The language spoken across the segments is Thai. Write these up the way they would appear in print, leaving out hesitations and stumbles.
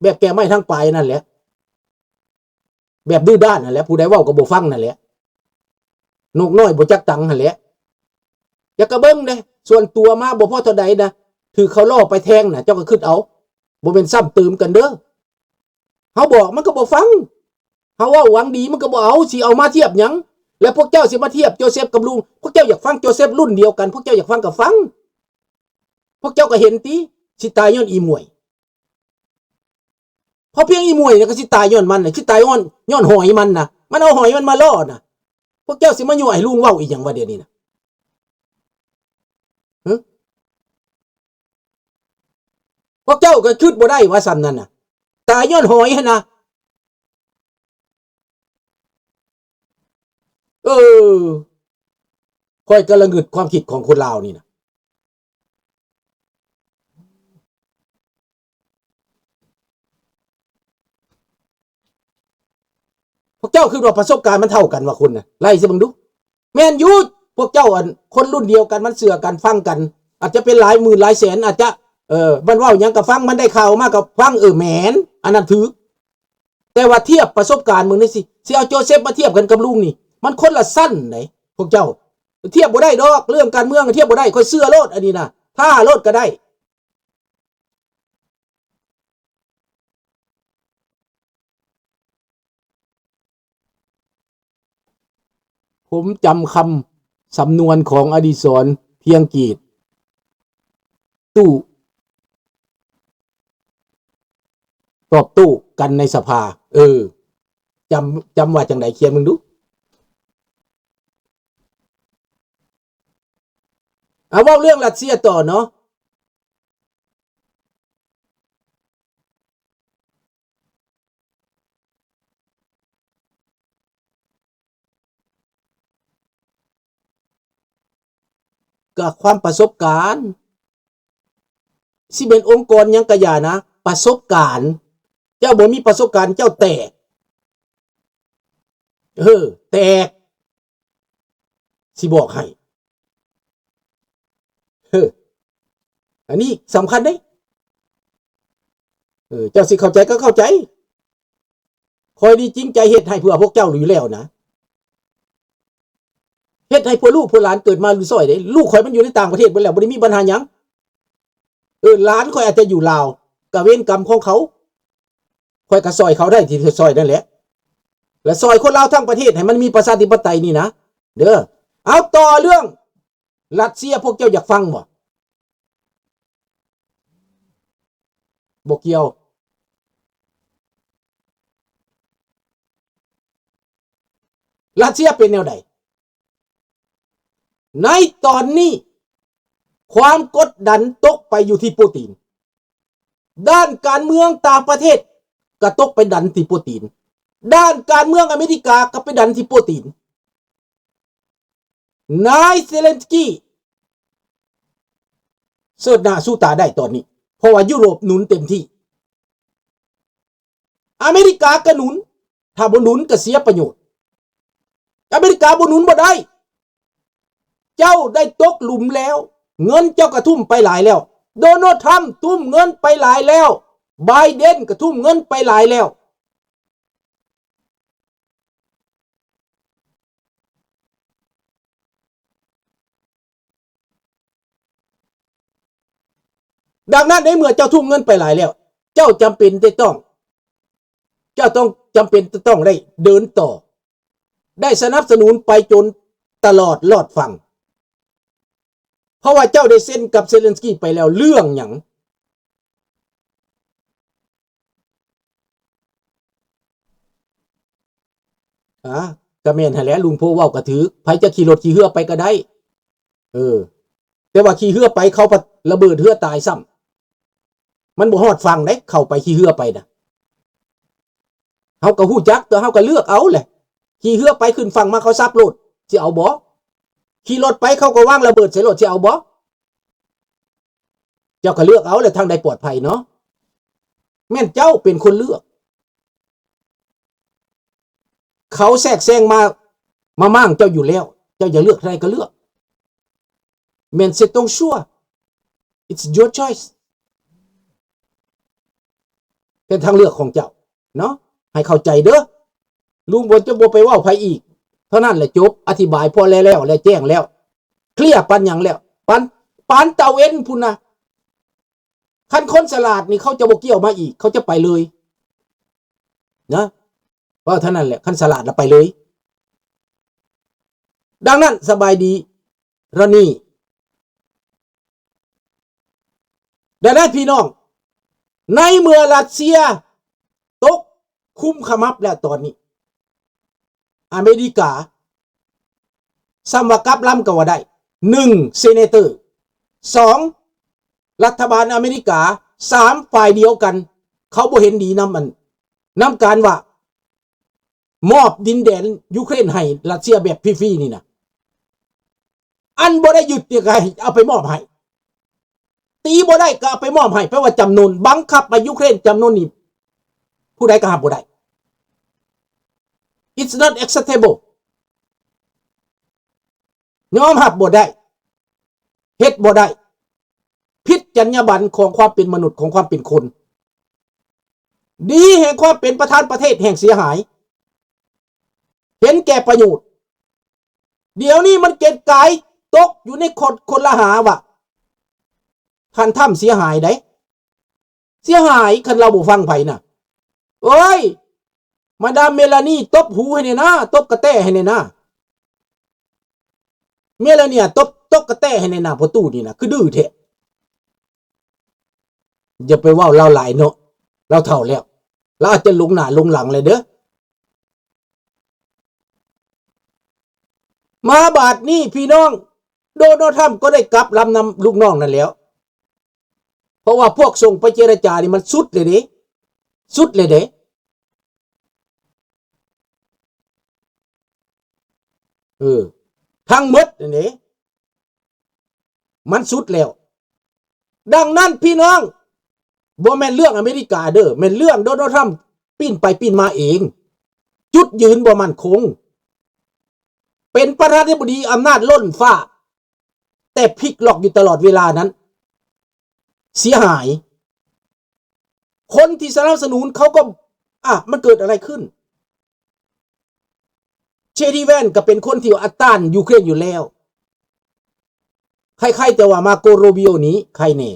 แบบแกไม่ทั้งปลายนั่นแหละแบบดื้อด้านนั่นแหละผู้ใดเว้าก็บ่ฟังนั่นแหละนกน้อยบ่จักตังนั่นแหละอย่ากระเบิ้งเด้ส่วนตัวมาบ่พอเท่าใดนะถือเขาล่อไปแทงน่ะเจ้าก็คิดเอาบ่เป็นซ้ำเติมกันเด้อเฮาบอกมันก็บ่ฟังเฮาว่าหวังดีมันก็บ่เอาสิเอามาเทียบหยังแล้วพวกเจ้าสิมาเทียบโจเซฟกับลุงพวกเจ้าอยากฟังโจเซฟรุ่นเดียวกันพวกเจ้าอยากฟังก็ฟังพวกเจ้าก็เห็นติสิตายย้อนอีมวยเพราะเพียงอีมวยเนี่ยก็สิตายย้อนมันน่ะสิตายย้อนหอยมันน่ะมันเอาหอยมันมาล่อน่ะพวกเจ้าสิมายั่วให้ลุงเว้าอีหยังว่าเดี๋ยวนี้น่ะพวกเจ้าก็คิดบ่ได้ว่าซ้ำนั่นน่ะตายย้อนหอยหั่นน่ะค่อยกำลังงึดความคิดของคนลาวนี่น่ะพวกเจ้าคือว่าประสบการณ์มันเท่ากันว่าคุณน่ะไล่สิบังดูแม่นอยู่พวกเจ้าคนรุ่นเดียวกันมันเสือกันฟังกันอาจจะเป็นหลายหมื่นหลายแสนอาจจะมันเว้าหยังก็ฟังมันได้ข่าวมาก็ฟังแหมนอันนั้นถือแต่ว่าเทียบประสบการณ์มึงนี่สิเอาโจเซฟมาเทียบกันกับลุงนี่มันคนละสั้นไหนพวกเจ้าเทียบบ่ได้ดอกเรื่องการเมืองเทียบบ่ได้ค่อยเสื้อโลดอันนี้นะถ้าโลดก็ได้ผมจำคำสำนวนของอดิศรเพียงกีดตู้ตอบตู้กันในสภาจำว่าจังไดเขียนมึงดูเอาว่าเรื่องรัสเซียต่อเนาะกับความประสบการณ์สิเป็นองค์กรยังกะอย่านะประสบการณ์เจ้าบ่มีประสบการณ์เจ้าแตกแตกสิบอกให้อันนี้สำคัญเด้เจ้าสิเข้าใจก็เข้าใจคอยดีจริงใจเฮ็ดให้เพื่อพวกเจ้าอยู่แล้วนะเฮ็ดให้พวกลูกพวกหลานเกิดมารู้ซอยเด้ลูกข่อยมันอยู่ในต่างประเทศเบิดแล้วบ่ได้มีปัญหาหยังหลานข่อยอาจจะอยู่ลาวก็เวรกรรมของเขาข่อยก็ซอยเขาได้ที่ซอยนั่นแหละและซอยคนลาวทั้งประเทศให้มันมีประชาธิปไตยนี่นะเด้อเอาต่อเรื่องรัสเซียพวกเจ้าอยากฟังบ่เกี่ยวรัสเซียเป็นแนวใดในตอนนี้ความกดดันตกไปอยู่ที่ปูตินด้านการเมืองต่างประเทศก็ตกไปดันที่ปูตินด้านการเมืองอเมริกาก็ไปดันที่ปูตินนายเซเลนสกี้เสิร์ชหน้าสู้ตาได้ตอนนี้เพราะว่ายุโรปหนุนเต็มที่อเมริกาก็หนุนถ้าบ่หนุนก็เสียประโยชน์อเมริกาบ่หนุนบ่ได้เจ้าได้ตกหลุมแล้วเงินเจ้ากระทุ่มไปหลายแล้วโดนัลด์ทรัมป์ทุ่มเงินไปหลายแล้วไบเดนก็ทุ่มเงินไปหลายแล้วดังนั้นในเมื่อเจ้าทุ่มเงินไปหลายแล้วเจ้าจำเป็นจะต้องจำเป็นจะต้องได้เดินต่อได้สนับสนุนไปจนตลอดรอดฟังเพราะว่าเจ้าได้เซ็นกับเซเลนสกี้ไปแล้วเรื่องหยังก็แม่นหั่นแหละลุงโพเว้าก็ถือไผจะขี่รถขี่เรือไปก็ได้แต่ว่าขี่เรือไปเขาระเบิดเรือตายซ้ำมันบ่ฮอดฟังได้เข้าไปขี่เรือไปน่ะเฮาก็ฮู้จักแต่เฮาก็เลือกเอาแหละขี่เรือไปขึ้นฝั่งมาเขาซับรถสิเอาบ่ขี่รถไปเขาก็วางระเบิดใส่รถสิเอาบ่เจ้าก็เลือกเอาแหละทางใดปลอดภัยเนาะแม่นเจ้าเป็นคนเลือกเขาแทรกแซงมามั่งเจ้าอยู่แล้วเจ้าอย่าเลือกใครก็เลือกแม่นc'est ton choix it's your choice เป็นทางเลือกของเจ้าเนาะให้เข้าใจเด้อลุงบ่จะบ่ไปเว้าไผอีกเท่านั้นแหละจบอธิบายพอแล้วและแจ้งแล้วเคลียร์ปันหยังแล้วปันเตาเอ็นพุ่นนะคันคนฉลาดนี่เขาจะบ่เกี่ยวมาอีกเขาจะไปเลยนะว่าเท่านั้นแหละคันฉลาดแล้วไปเลยดังนั้นสบายดีระนี่ดังนั้นพี่น้องในเมื่อรัสเซียตกคุมขมับแล้วตอนนี้อเมริกาสมวกับล้ำก็ว่าได้1เซเนเตอร์2รัฐบาลอเมริกา3ฝ่ายเดียวกันเขาบ่เห็นดีนำการว่ามอบดินแดนยูเครนให้รัสเซียแบบฟรีๆนี่นะอันบ่ได้ยึดยังไงเอาไปมอบให้ตีบ่ได้ก็เอาไปมอบให้เพราะว่าจำนวนบังคับไปยูเครนจำนวนนี้ผู้ใดก็ห้ามบ่ได้ It's not acceptable ยอมรับบ่ได้เฮ็ดบ่ได้ผิดจรรยาบรรณของความเป็นมนุษย์ของความเป็นคนดีแห่งความเป็นประธานประเทศแห่งเสียหายเห็นแก่ประโยชน์เดี๋ยวนี้มันเกิดกายตกอยู่ในคนละหาว่ะท่านทำเสียหายได้เสียหายคันเราบ่ฟังไผน่ะโอ้ยมาดามเมลานีตบหูให้เนี่ยนะตบกระแตให้เนี่ยนะเมลานีตบกระแตให้เนี่ยนะพอตู้นี่นะคือดื้อแท้อย่าไปว่าเราหลายเนาะเราเฒ่าแล้วเราอาจจะลงหน้าลงหลังเลยเด้อมาบาดนี้พี่น้องโดนัลด์ทรัมป์ก็ได้กลับลำนำลูกน้องนั่นแล้วเพราะว่าพวกส่งไปเจรจานี่มันสุดเลยเด้สุดเลยเด้ทั้งหมดนี่มันสุดแล้วดังนั้นพี่น้องบ่แม่นเรื่องอเมริกาเด้อแม่นเรื่องโดนัลด์ทรัมป์ปีนไปปีนมาเองจุดยืนบ่มั่นคงเป็นประธานาธิบดีอำนาจล้นฟ้าแต่พลิกล็อกอยู่ตลอดเวลานั้นเสียหายคนที่สนับสนุนเขาก็มันเกิดอะไรขึ้นเชดีแวนก็เป็นคนที่อัดต้านยูเครนอยู่แล้วใครๆแต่ว่ามาโกโรบิโอนี้ใครแน่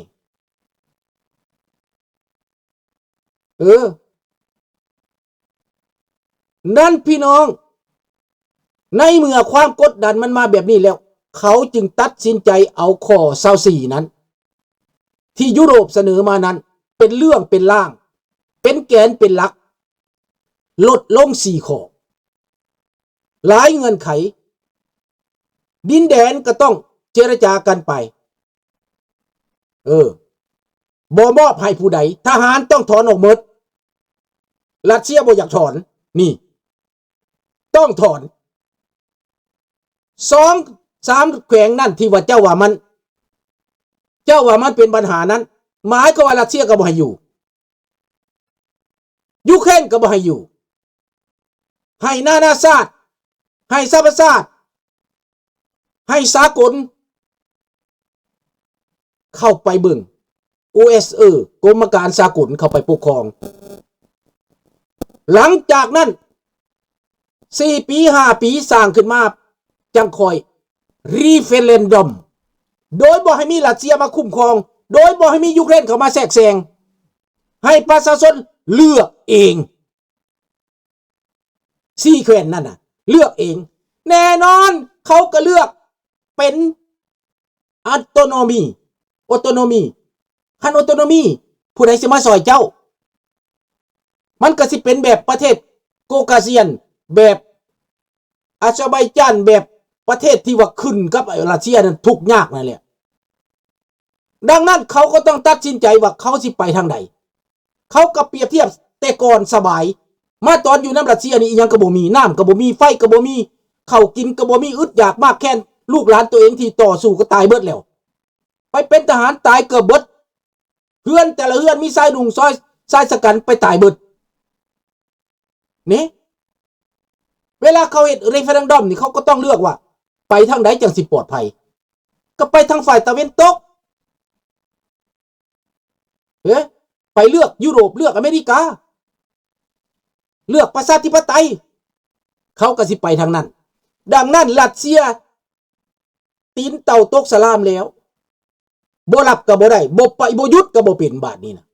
นั่นพี่น้องในเมื่อความกดดันมันมาแบบนี้แล้วเขาจึงตัดสินใจเอาข้อ24นั้นที่ยุโรปเสนอมานั้นเป็นเรื่องเป็นร่างเป็นแกนเป็นหลักลดลง4ข้อหลายเงื่อนไขดินแดนก็ต้องเจรจากันไปบ่มอบให้ผู้ใดทหารต้องถอนออกหมดรัสเซียบ่อยากถอนนี่ต้องถอน2-3แขวงนั่นที่ว่าเจ้าว่ามันเป็นปัญหานั้นหมายก็ว่ารัสเซียก็บ่ให้อยู่ยูเครนก็บ่ให้อยู่ให้นานาชาติให้สหประชาชาติให้สากลเข้าไปเบิ่ง OSCE กรมการสากลเข้าไปปกครองหลังจากนั้น4 ปี5 ปีสร้างขึ้นมาจังคอยรีเฟเรนดัมโดยบ่ให้มีรัสเซียมาคุ้มครองโดยบ่ให้มียูเครนเข้ามาแทรกแซงให้ประชาชนเลือกเอง4แคว้นนั่นน่ะเลือกเองแน่นอนเขาก็เลือกเป็นออโตโนมีคันออโตโนมีผู้ใดสิมาซอยเจ้ามันก็สิเป็นแบบประเทศโกคาเซียนแบบอาเซอร์ไบจานแบบประเทศที่ว่าขึ้นกับรัสเซียนั้นทุกข์ยากนั่นแหละดังนั้นเขาก็ต้องตัดสินใจว่าเขาสิไปทางใดเขาก็เปรียบเทียบแต่ก่อนสบายมาตอนอยู่น้ำรัสเซียนี่อีหยังก็บ่มีน้ำก็บ่มีไฟก็บ่มีข้าวกินก็บ่มีอึดอยากมากแค่ลูกหลานตัวเองที่ต่อสู้ก็ตายเบิดแล้วไปเป็นทหารตายเกือบเบิดเฮือนแต่ละเฮือนมีทรายดุงซอยทรายสกันไปตายเบิดนี่เวลาเขาเฮ็ดเรฟเฟอเรนดัมนี่เขาก็ต้องเลือกว่าไปทางใดจังสิปลอดภัยก็ไปทางฝ่ายตะวันตก ไปเลือกยุโรปเลือกอเมริกาเลือกประชาธิปไตยเขาก็สิไปทางนั้นดังนั้นรัสเซียตีนเต่าตกสลามแล้วบ่รับก็บ่ได้บ่ไปบ่ยุดก็บ่เป็นบาดนี้นะ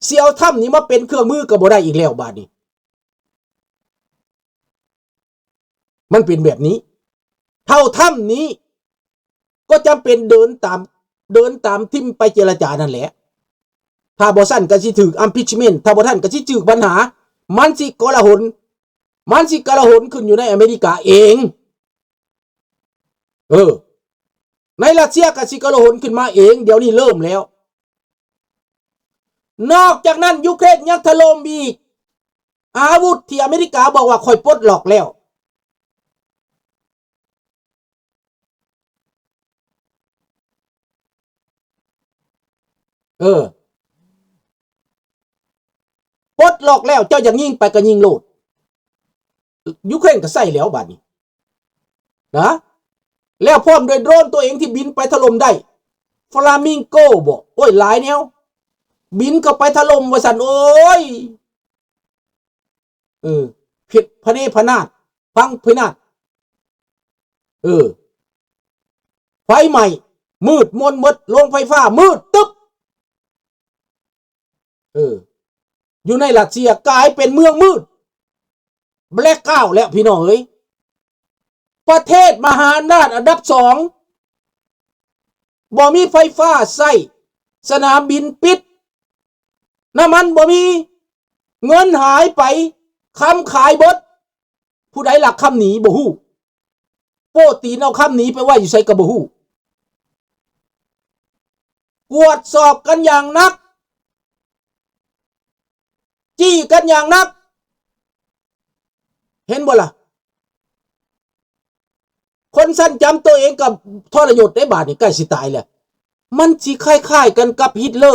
เสี่ยวถ้ำนี้มาเป็นเครื่องมือก็บ่ได้อีกแล้วบาดนี้มันเป็นแบบนี้เท่าถ้ำนี้ก็จำเป็นเดินตามทิมไปเจรจานั่นแหละถ้าบ่ซั่นก็สิถูก impeachment ถ้าบ่ทันก็สิถูกปัญหามันสิกลาหนขึ้นอยู่ในอเมริกาเองในรัสเซียก็สิกลาหนขึ้นมาเองเดี๋ยวนี้เริ่มแล้วนอกจากนั้นยูเครนยังถล่มอีกอาวุธที่อเมริกาบอกว่าค่อยปลดล็อกแล้วปลดล็อกแล้วเจ้าอย่างยิงไปก็ยิงโลดยูเครนก็ใส่แล้วบัดนี้นะแล้วพร้อมโดยโดรนตัวเองที่บินไปถล่มได้ฟลามิงโกบอกโอ้ยหลายแนวบินก็ไปถล่มว่าสันโอ้ยผิดพเนพนาศพังพินาศไฟใหม่มืดมนมดโรงไฟฟ้ามืดตึ๊บอยู่ในรัสเซียกลายเป็นเมืองมืดแบล็คเก้าแล้วพี่น้องเอ้ยประเทศมหาอำนาจอันดับ2บ่มีไฟฟ้าใช้สนามบินปิดน้ำมันบ่มีเงินหายไปคำขายบดผู้ใดหลักคำหนีบ่ฮู้โปตีนเอาคำหนีไปว่าอยู่ใส่กระบ่ฮู้กวดสอบกันอย่างนักจี้กันอย่างนักเห็นบ่ล่ะคนสั้นจำตัวเองกับทรยศได้บาดนี่ใกล้สิตายแล้วมันสิคล้ายๆกันกับฮิตเลอ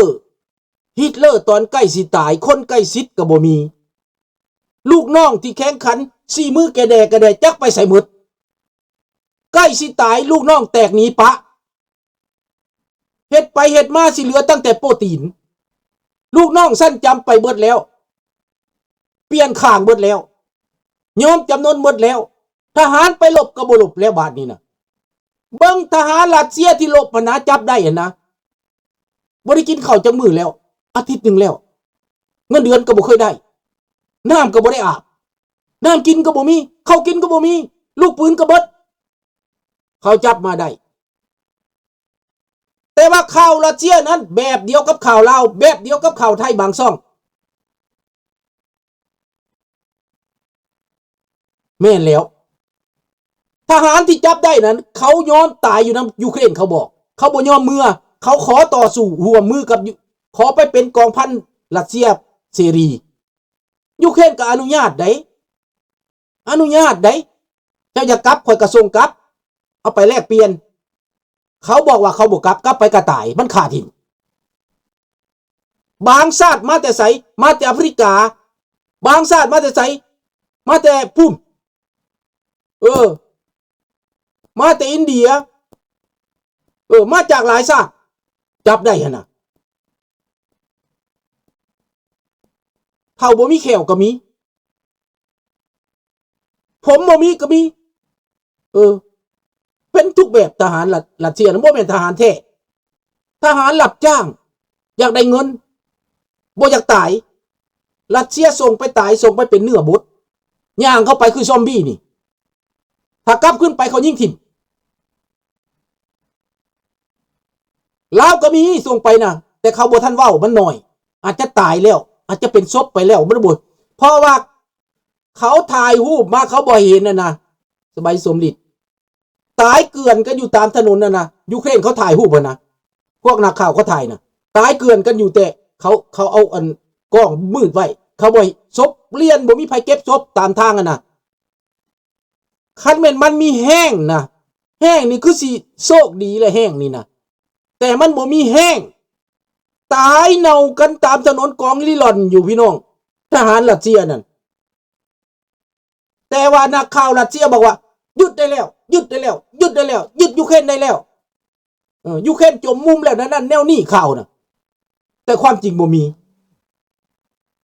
ร์ตอนใกล้สิตายคนใกล้ชิดก็บ่มีลูกน้องที่แข่งขันสี่มือแกแดจักไปใส่หมดใกล้สิตายลูกน้องแตกหนีปะเฮ็ดไปเฮ็ดมาสิเหลือตั้งแต่โปรตีนลูกน้องสั้นจำไปเบิดแล้วเปลี่ยนข้างเบิดแล้วยอมจำนวนเบิดแล้วทหารไปหลบก็บ่หลบแล้วบาดนี้นะเบิ่งทหารรัสเซียที่หลบพนาจับได้เห็นนะบ่ได้กินข้าวจังมื้อแล้วอาทิตย์นึงแล้วเงินเดือนก็บ่เคยได้น้ำก็บ่ได้อาบน้ำกินก็บ่มีข้าวกินก็บ่มีลูกปืนก็เบิดเขาจับมาได้แต่ว่าข่าวรัสเซียนั้นแบบเดียวกับข่าวลาวแบบเดียวกับข่าวไทยบางช่องแม่นแล้วทหารที่จับได้นั้นเขายอมตายอยู่ในยูเครนเขาบอกเขาบ่ยอมมือเขาขอต่อสู้ร่วมมือกับขอไปเป็นกองพันรัสเซียเสรียูเครนก็อนุญาตได้เจ้าอย่ากลับข่อยก็ส่งกลับเอาไปแลกเปลี่ยนเขาบอกว่าเขาบ่กลับไปกระต่ายมันขาดถิ่นบางชาติมาแต่ไสมาแต่แอฟริกาบางชาติมาแต่ไสมาแต่พุ่มมาแต่อินเดียมาจากหลายชาติจับได้หั่นน่ะเท่าบ่มีแขวก็มีผมบ่มีก็มีเป็นทุกแบบทหารรัสเซียนะบ่แม่นทหารแท้ทหารรับจ้างอยากได้เงินบ่อยากตายรัสเซียส่งไปตายส่งไปเป็นเนื้อบดย่างเข้าไปคือซอมบี้นี่ถ้ากลับขึ้นไปเขายิงถิ่มลาวก็มีส่งไปนะแต่เขาบ่ทันเว้ามันหน่อยอาจจะตายแล้วอาจจะเป็นศพไปแล้วบ่ได้บ่เพราะว่าเขาถ่ายรูปมาเขาบ่เห็นนะสบายสมฤทธิ์ตายเกลื่อนกันอยู่ตามถนนนะยูเครนเขาถ่ายรูปนะพวกนักข่าวเขาถ่ายนะตายเกลื่อนกันอยู่แต่เขาเอาอันกล้องมืดไว้เขาบ่ศพเลียนบ่มีไผเก็บศพตามทางนะคันแม่นมันมีแห้งนะแห้งนี่คือสิโชคดีเลยแห้งนี่นะแต่มันบ่มีแห้งตายเน่ากันตามถนนกองลิลอนอยู่พี่น้องทหารรัสเซียนั่นแต่ว่านักข่าวรัสเซียบอกว่าหยุดได้แล้วหยุดยูเครนได้แล้วยูเครนจมมุมแล้วนั่นแนวนี้ข่าวน่ะ แต่ความจริงบ่มี